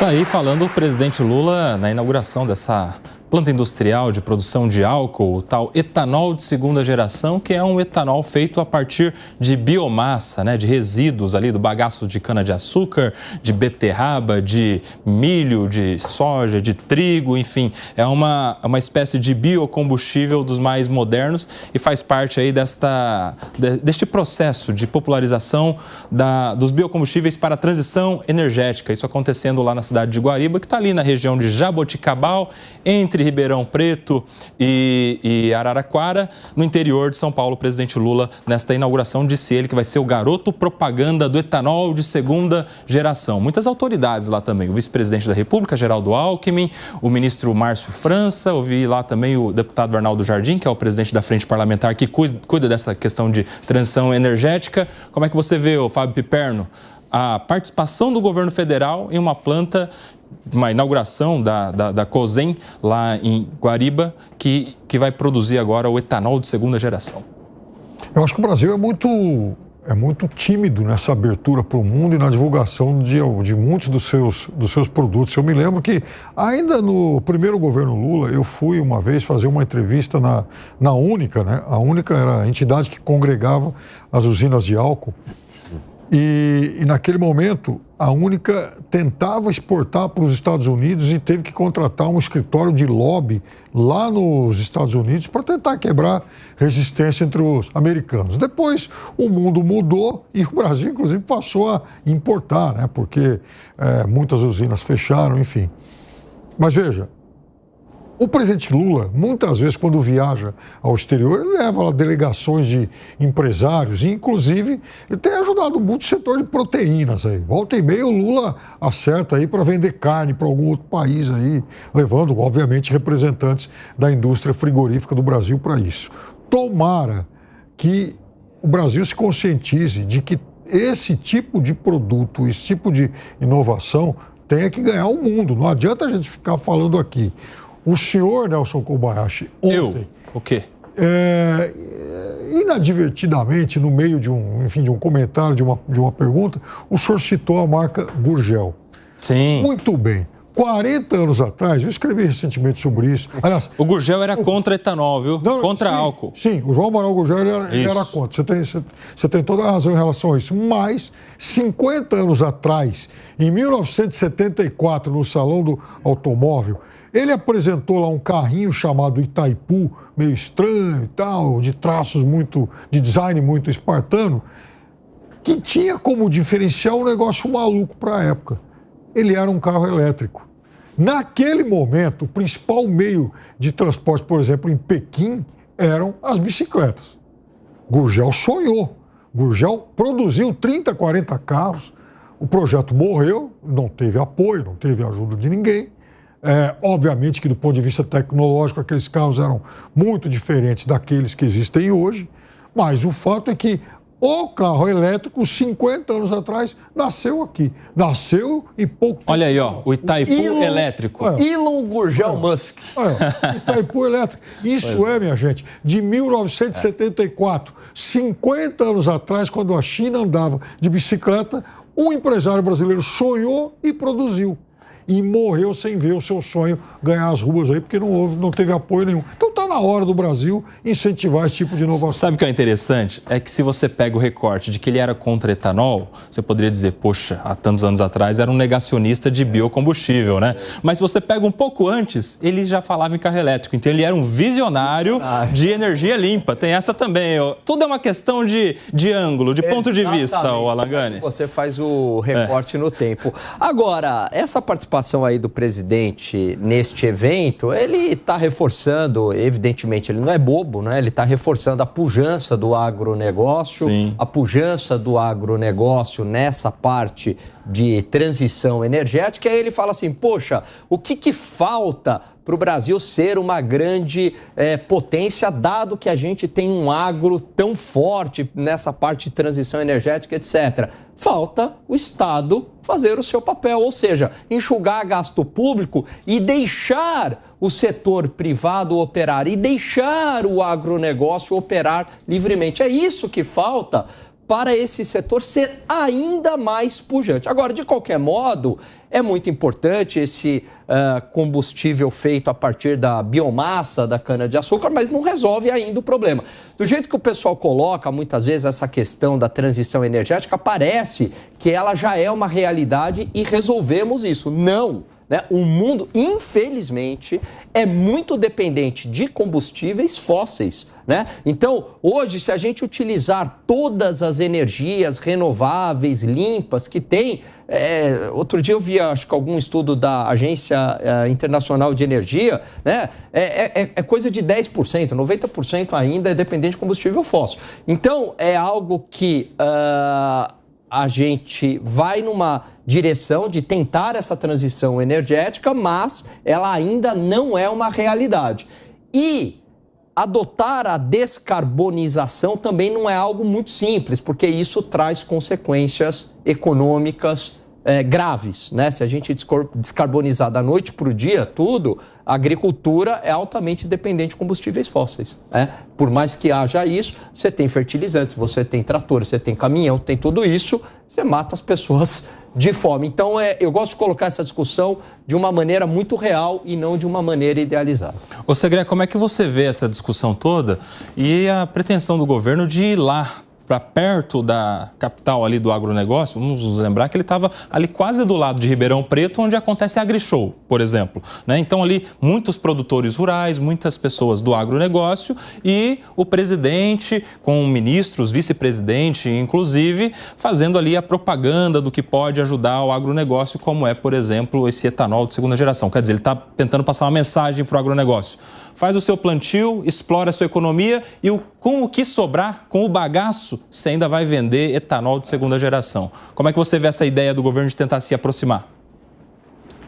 Tá aí falando o presidente Lula na inauguração dessa planta industrial de produção de álcool, o tal etanol de segunda geração, que é um etanol feito a partir de biomassa, né, de resíduos ali do bagaço de cana-de-açúcar, de beterraba, de milho, de soja, de trigo, enfim, é uma espécie de biocombustível dos mais modernos e faz parte aí deste processo de popularização dos biocombustíveis para a transição energética. Isso acontecendo lá na cidade de Guariba, que está ali na região de Jaboticabal, entre Ribeirão Preto e Araraquara, no interior de São Paulo. O presidente Lula, nesta inauguração, disse ele que vai ser o garoto propaganda do etanol de segunda geração. Muitas autoridades lá também, o vice-presidente da República, Geraldo Alckmin, o ministro Márcio França, ouvi lá também o deputado Arnaldo Jardim, que é o presidente da Frente Parlamentar, que cuida dessa questão de transição energética. Como é que você vê, Fábio Piperno, a participação do governo federal em uma planta, uma inauguração da Cosen lá em Guariba, que vai produzir agora o etanol de segunda geração? Eu acho que o Brasil é muito tímido nessa abertura para o mundo e na divulgação de muitos dos seus produtos. Eu me lembro que ainda no primeiro governo Lula, eu fui uma vez fazer uma entrevista na Única, né? A Única era a entidade que congregava as usinas de álcool. E naquele momento, a Única tentava exportar para os Estados Unidos e teve que contratar um escritório de lobby lá nos Estados Unidos para tentar quebrar resistência entre os americanos. Depois, o mundo mudou e o Brasil, inclusive, passou a importar, né? Porque muitas usinas fecharam, enfim. Mas veja, o presidente Lula, muitas vezes, quando viaja ao exterior, ele leva lá delegações de empresários e, inclusive, ele tem ajudado muito o setor de proteínas aí. Volta e meia, o Lula acerta aí para vender carne para algum outro país aí, levando, obviamente, representantes da indústria frigorífica do Brasil para isso. Tomara que o Brasil se conscientize de que esse tipo de produto, esse tipo de inovação tenha que ganhar o mundo. Não adianta a gente ficar falando aqui. O senhor, Nelson Kobayashi, ontem... O quê? Inadvertidamente, no meio de um comentário, de uma pergunta, o senhor citou a marca Gurgel. Sim. Muito bem. 40 anos atrás, eu escrevi recentemente sobre isso. Aliás, o Gurgel era contra etanol, viu? Contra álcool. Sim, o João Manuel Gurgel ele era contra. Você tem toda a razão em relação a isso. Mas, 50 anos atrás, em 1974, no Salão do Automóvel, ele apresentou lá um carrinho chamado Itaipu, meio estranho e tal, de de design muito espartano, que tinha como diferencial um negócio maluco para a época. Ele era um carro elétrico. Naquele momento, o principal meio de transporte, por exemplo, em Pequim, eram as bicicletas. Gurgel sonhou. Gurgel produziu 30, 40 carros. O projeto morreu, não teve apoio, não teve ajuda de ninguém. Obviamente que do ponto de vista tecnológico aqueles carros eram muito diferentes daqueles que existem hoje, mas o fato é que o carro elétrico, 50 anos atrás, nasceu aqui. Nasceu em pouco tempo. Olha aí, ó, o Itaipu elétrico. Elon Gurgel Musk. Itaipu elétrico. Isso minha gente, de 1974. 50 anos atrás, quando a China andava de bicicleta, um empresário brasileiro sonhou e produziu. E morreu sem ver o seu sonho ganhar as ruas aí, porque não teve apoio nenhum. Então está na hora do Brasil incentivar esse tipo de inovação. Sabe o que é interessante? É que se você pega o recorte de que ele era contra etanol, você poderia dizer, poxa, há tantos anos atrás era um negacionista de biocombustível, né? Mas se você pega um pouco antes, ele já falava em carro elétrico. Então ele era um visionário de energia limpa. Tem essa também. Tudo é uma questão de ângulo, de ponto de vista, o Alangani. Você faz o recorte no tempo. Agora, essa participação aí do presidente neste evento, ele está reforçando, evidentemente, ele não é bobo, né? Ele está reforçando a pujança do agronegócio, a pujança do agronegócio nessa parte de transição energética. E aí ele fala assim, poxa, o que falta para o Brasil ser uma grande potência, dado que a gente tem um agro tão forte nessa parte de transição energética, etc. Falta o Estado fazer o seu papel, ou seja, enxugar gasto público e deixar o setor privado operar e deixar o agronegócio operar livremente. É isso que falta para esse setor ser ainda mais pujante. Agora, de qualquer modo, é muito importante esse combustível feito a partir da biomassa da cana-de-açúcar, mas não resolve ainda o problema. Do jeito que o pessoal coloca, muitas vezes, essa questão da transição energética, parece que ela já é uma realidade e resolvemos isso. Não, né? O mundo, infelizmente, é muito dependente de combustíveis fósseis, né? Então, hoje, se a gente utilizar todas as energias renováveis, limpas que tem... outro dia eu vi, acho que algum estudo da Agência Internacional de Energia, né? É coisa de 10%, 90% ainda é dependente de combustível fóssil. Então, é algo que a gente vai numa direção de tentar essa transição energética, mas ela ainda não é uma realidade. E adotar a descarbonização também não é algo muito simples, porque isso traz consequências econômicas graves, né? Se a gente descarbonizar da noite para o dia tudo, a agricultura é altamente dependente de combustíveis fósseis, né? Por mais que haja isso, você tem fertilizantes, você tem trator, você tem caminhão, tem tudo isso, você mata as pessoas de fome. Então, eu gosto de colocar essa discussão de uma maneira muito real e não de uma maneira idealizada. Ô Segré, como é que você vê essa discussão toda e a pretensão do governo de ir lá para perto da capital ali do agronegócio? Vamos nos lembrar que ele estava ali quase do lado de Ribeirão Preto, onde acontece a AgriShow, por exemplo, né? Então ali muitos produtores rurais, muitas pessoas do agronegócio e o presidente com ministros, vice-presidente, inclusive, fazendo ali a propaganda do que pode ajudar o agronegócio, como é, por exemplo, esse etanol de segunda geração. Quer dizer, ele está tentando passar uma mensagem para o agronegócio. Faz o seu plantio, explora a sua economia e com o que sobrar, com o bagaço, você ainda vai vender etanol de segunda geração. Como é que você vê essa ideia do governo de tentar se aproximar?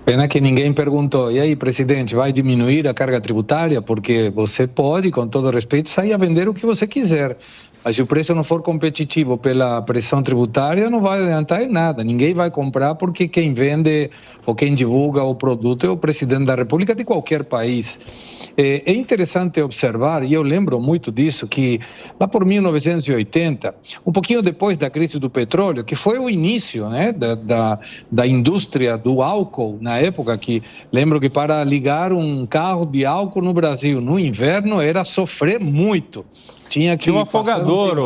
Pena que ninguém perguntou, e aí, presidente, vai diminuir a carga tributária? Porque você pode, com todo respeito, sair a vender o que você quiser. Mas se o preço não for competitivo pela pressão tributária, não vai adiantar em nada. Ninguém vai comprar porque quem vende ou quem divulga o produto é o presidente da República de qualquer país. É interessante observar, e eu lembro muito disso, que lá por 1980, um pouquinho depois da crise do petróleo, que foi o início, né, da indústria do álcool, na época que, lembro que para ligar um carro de álcool no Brasil no inverno era sofrer muito. Tinha um afogador,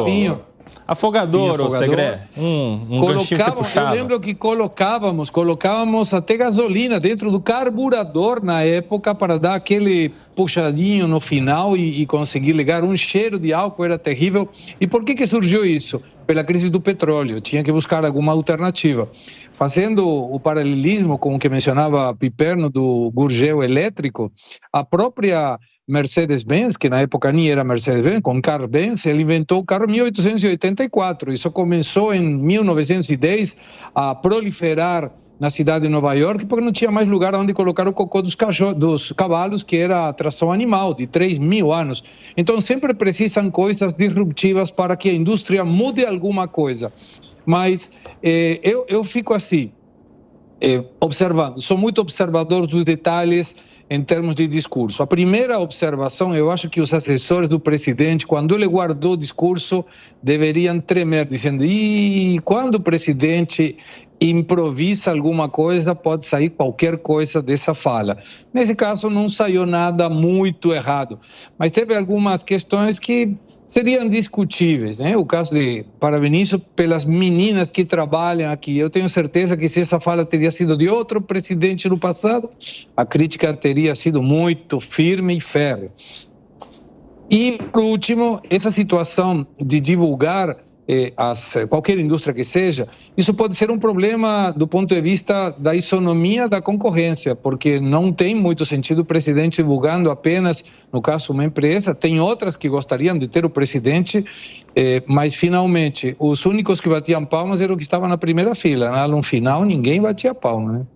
afogador, Segré, um ganchinho que você puxava. Eu lembro que colocávamos até gasolina dentro do carburador na época para dar aquele puxadinho no final e conseguir ligar. Um cheiro de álcool era terrível. E por que surgiu isso? Pela crise do petróleo, tinha que buscar alguma alternativa. Fazendo o paralelismo com o que mencionava Piperno do gurgel elétrico, a própria Mercedes-Benz, que na época nem era Mercedes-Benz, com Carl-Benz, ele inventou o carro em 1884. Isso começou em 1910 a proliferar na cidade de Nova York, porque não tinha mais lugar onde colocar o cocô dos cavalos, que era a tração animal, de 3.000 anos. Então, sempre precisam coisas disruptivas para que a indústria mude alguma coisa. Mas eu fico assim, observando, sou muito observador dos detalhes em termos de discurso. A primeira observação, eu acho que os assessores do presidente, quando ele guardou o discurso, deveriam tremer, dizendo, quando o presidente improvisa alguma coisa, pode sair qualquer coisa dessa fala. Nesse caso, não saiu nada muito errado, mas teve algumas questões que seriam discutíveis, né? O caso de parabenizo pelas meninas que trabalham aqui. Eu tenho certeza que se essa fala teria sido de outro presidente no passado, a crítica teria sido muito firme e férrea. E, por último, essa situação de divulgar qualquer indústria que seja, isso pode ser um problema do ponto de vista da isonomia da concorrência, porque não tem muito sentido o presidente divulgando apenas, no caso, uma empresa. Tem outras que gostariam de ter o presidente, mas finalmente os únicos que batiam palmas eram os que estavam na primeira fila, né? No final ninguém batia palma, né?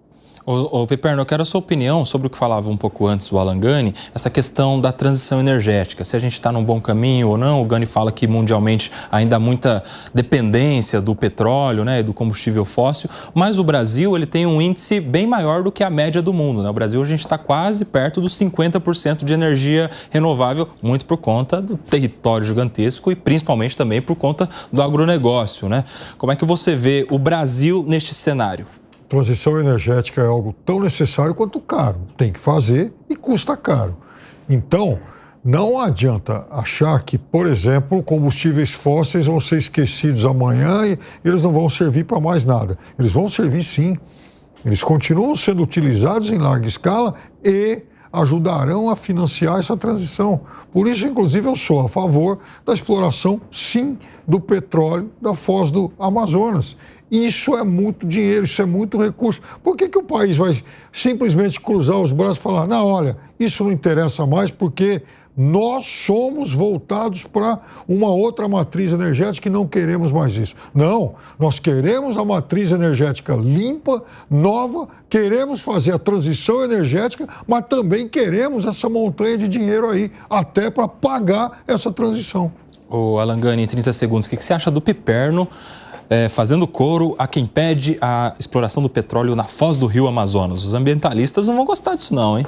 Ô Piperno, eu quero a sua opinião sobre o que falava um pouco antes o Alan Gani, essa questão da transição energética, se a gente está num bom caminho ou não. O Gani fala que mundialmente ainda há muita dependência do petróleo, né, e do combustível fóssil, mas o Brasil ele tem um índice bem maior do que a média do mundo, né? O Brasil a gente está quase perto dos 50% de energia renovável, muito por conta do território gigantesco e principalmente também por conta do agronegócio, né? Como é que você vê o Brasil neste cenário? Transição energética é algo tão necessário quanto caro. Tem que fazer e custa caro. Então, não adianta achar que, por exemplo, combustíveis fósseis vão ser esquecidos amanhã e eles não vão servir para mais nada. Eles vão servir sim. Eles continuam sendo utilizados em larga escala e ajudarão a financiar essa transição. Por isso, inclusive, eu sou a favor da exploração, sim, do petróleo da Foz do Amazonas. Isso é muito dinheiro, isso é muito recurso. Por que o país vai simplesmente cruzar os braços e falar, não, olha, isso não interessa mais porque nós somos voltados para uma outra matriz energética e não queremos mais isso. Não, nós queremos a matriz energética limpa, nova, queremos fazer a transição energética, mas também queremos essa montanha de dinheiro aí, até para pagar essa transição. Ô Alan Gani, em 30 segundos, o que você acha do Piperno fazendo coro a quem pede a exploração do petróleo na foz do rio Amazonas? Os ambientalistas não vão gostar disso não, hein?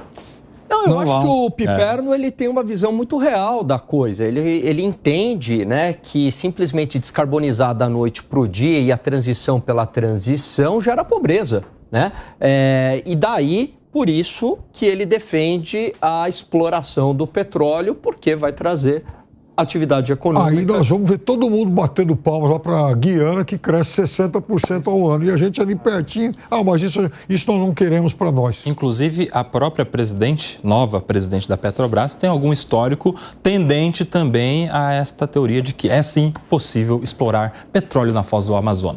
Não, eu acho que o Piperno ele tem uma visão muito real da coisa. Ele entende, né, que simplesmente descarbonizar da noite para o dia e a transição pela transição gera pobreza, né? E daí, por isso que ele defende a exploração do petróleo, porque vai trazer atividade econômica. Aí nós vamos ver todo mundo batendo palmas lá para a Guiana, que cresce 60% ao ano. E a gente ali pertinho, mas isso nós não queremos para nós. Inclusive, a própria nova presidente da Petrobras, tem algum histórico tendente também a esta teoria de que é sim possível explorar petróleo na foz do Amazonas.